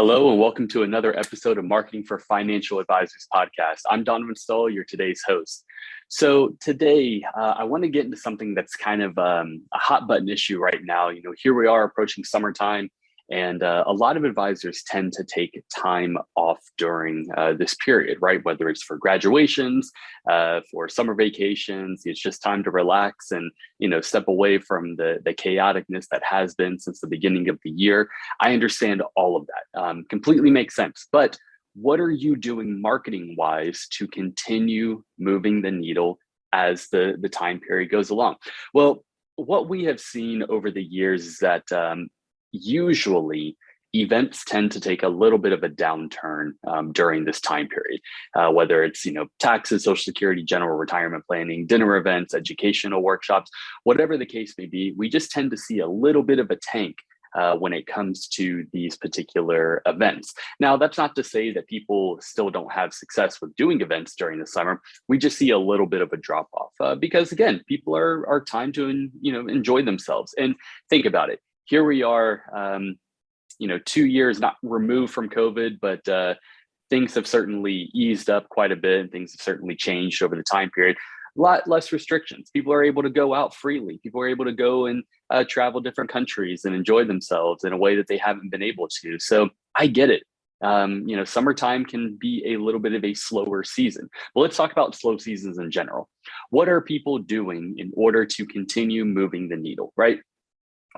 Hello, and welcome to another episode of Marketing for Financial Advisors podcast. I'm Donovan Stoll, your today's host. So today, I want to get into something that's kind of a hot button issue right now. Here we are approaching summertime, and a lot of advisors tend to take time off during this period, right? Whether it's for graduations, for summer vacations, it's just time to relax and step away from the chaoticness that has been since the beginning of the year. I understand all of that. Completely makes sense. But what are you doing marketing wise to continue moving the needle as the time period goes along? Well, what we have seen over the years is that usually events tend to take a little bit of a downturn during this time period, whether it's taxes, Social Security, general retirement planning, dinner events, educational workshops, whatever the case may be. We just tend to see a little bit of a tank when it comes to these particular events. Now, that's not to say that people still don't have success with doing events during the summer. We just see a little bit of a drop off because, again, people are time to enjoy themselves. And think about it. Here we are, 2 years not removed from COVID, but things have certainly eased up quite a bit, and things have certainly changed over the time period. A lot less restrictions. People are able to go out freely. People are able to go and travel different countries and enjoy themselves in a way that they haven't been able to. So I get it. Summertime can be a little bit of a slower season. But let's talk about slow seasons in general. What are people doing in order to continue moving the needle, right?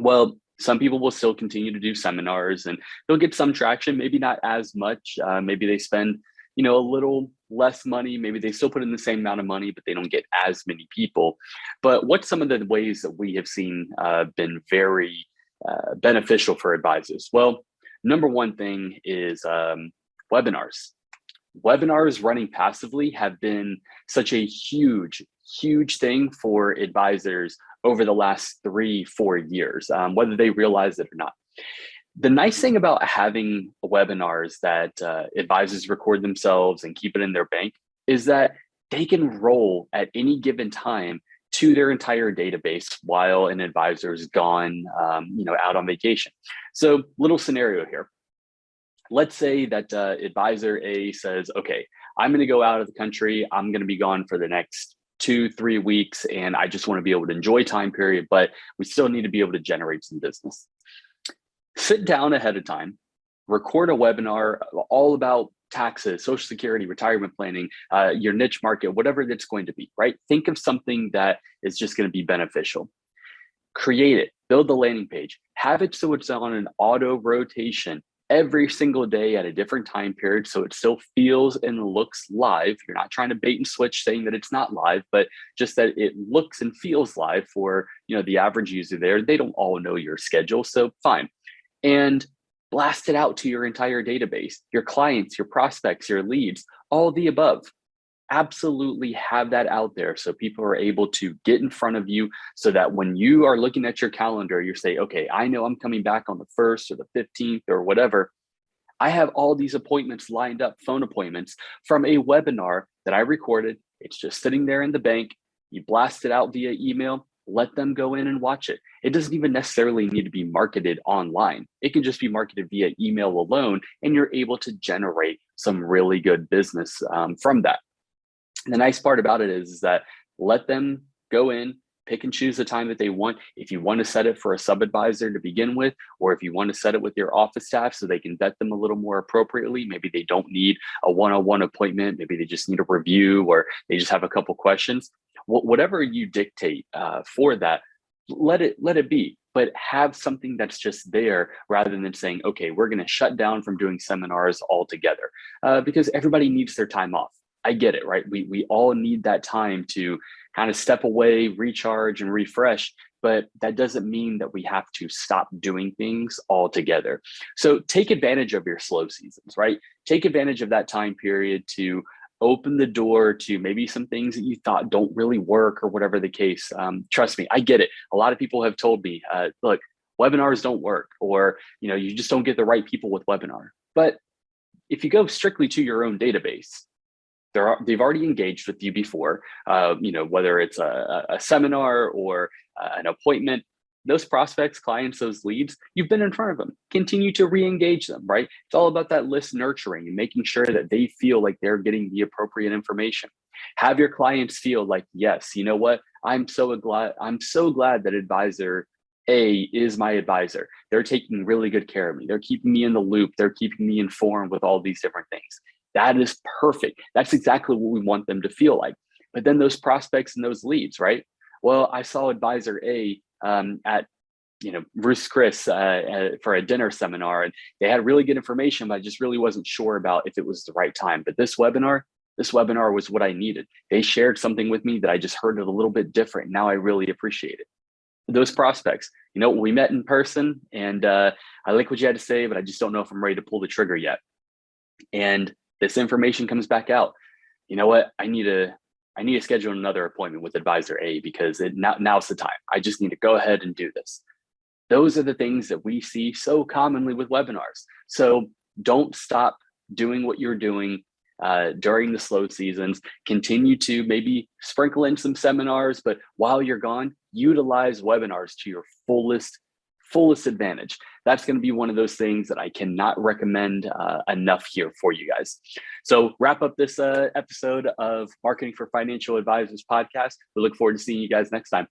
Well, some people will still continue to do seminars and they'll get some traction, maybe not as much. Maybe they spend a little less money. Maybe they still put in the same amount of money, but they don't get as many people. But what's some of the ways that we have seen been very beneficial for advisors? Well, number one thing is webinars. Webinars running passively have been such a huge thing for advisors over the last 3-4 years, whether they realize it or not. The nice thing about having webinars that advisors record themselves and keep it in their bank is that they can roll at any given time to their entire database while an advisor is gone, out on vacation. So, little scenario here. Let's say that advisor A says, okay, I'm going to go out of the country. I'm going to be gone for the next 2-3 weeks, and I just want to be able to enjoy time period, but we still need to be able to generate some business. Sit down ahead of time, record a webinar all about taxes, Social Security, retirement planning, your niche market, whatever that's going to be, right? Think of something that is just going to be beneficial. Create it, build the landing page, have it so it's on an auto rotation every single day at a different time period, so it still feels and looks live. You're not trying to bait and switch saying that it's not live, but just that it looks and feels live for the average user there. They don't all know your schedule, so fine. And blast it out to your entire database, your clients, your prospects, your leads, all the above. Absolutely have that out there so people are able to get in front of you so that when you are looking at your calendar, you say, okay, I know I'm coming back on the 1st or the 15th or whatever. I have all these appointments lined up, phone appointments from a webinar that I recorded. It's just sitting there in the bank. You blast it out via email. Let them go in and watch it. It doesn't even necessarily need to be marketed online. It can just be marketed via email alone, and you're able to generate some really good business from that. The nice part about it is that let them go in, pick and choose the time that they want. If you want to set it for a sub-advisor to begin with, or if you want to set it with your office staff so they can vet them a little more appropriately, maybe they don't need a one-on-one appointment, maybe they just need a review, or they just have a couple questions. Whatever you dictate for that, let it be, but have something that's just there rather than saying, okay, we're going to shut down from doing seminars altogether because everybody needs their time off. I get it, right? We all need that time to kind of step away, recharge, and refresh, but that doesn't mean that we have to stop doing things altogether. So take advantage of your slow seasons, right? Take advantage of that time period to open the door to maybe some things that you thought don't really work or whatever the case. Trust me, I get it. A lot of people have told me, look, webinars don't work, or you just don't get the right people with webinar. But if you go strictly to your own database, they've already engaged with you before, whether it's a seminar or an appointment. those prospects, clients, those leads, you've been in front of them. Continue to re-engage them, right? It's all about that list nurturing and making sure that they feel like they're getting the appropriate information. Have your clients feel like, yes, you know what? I'm so glad that advisor A is my advisor. They're taking really good care of me. They're keeping me in the loop. They're keeping me informed with all these different things. That is perfect. That's exactly what we want them to feel like. But then those prospects and those leads, right? Well, I saw advisor A at Bruce Chris for a dinner seminar, and they had really good information, but I just really wasn't sure about if it was the right time. But this webinar was what I needed. They shared something with me that I just heard it a little bit different. Now I really appreciate it. Those prospects, we met in person, and I like what you had to say, but I just don't know if I'm ready to pull the trigger yet. And this information comes back out. You know what? I need to schedule another appointment with advisor A because now's the time. I just need to go ahead and do this. Those are the things that we see so commonly with webinars. So don't stop doing what you're doing during the slow seasons. Continue to maybe sprinkle in some seminars, but while you're gone, utilize webinars to your fullest advantage. That's going to be one of those things that I cannot recommend enough here for you guys. So wrap up this episode of Marketing for Financial Advisors podcast. We look forward to seeing you guys next time.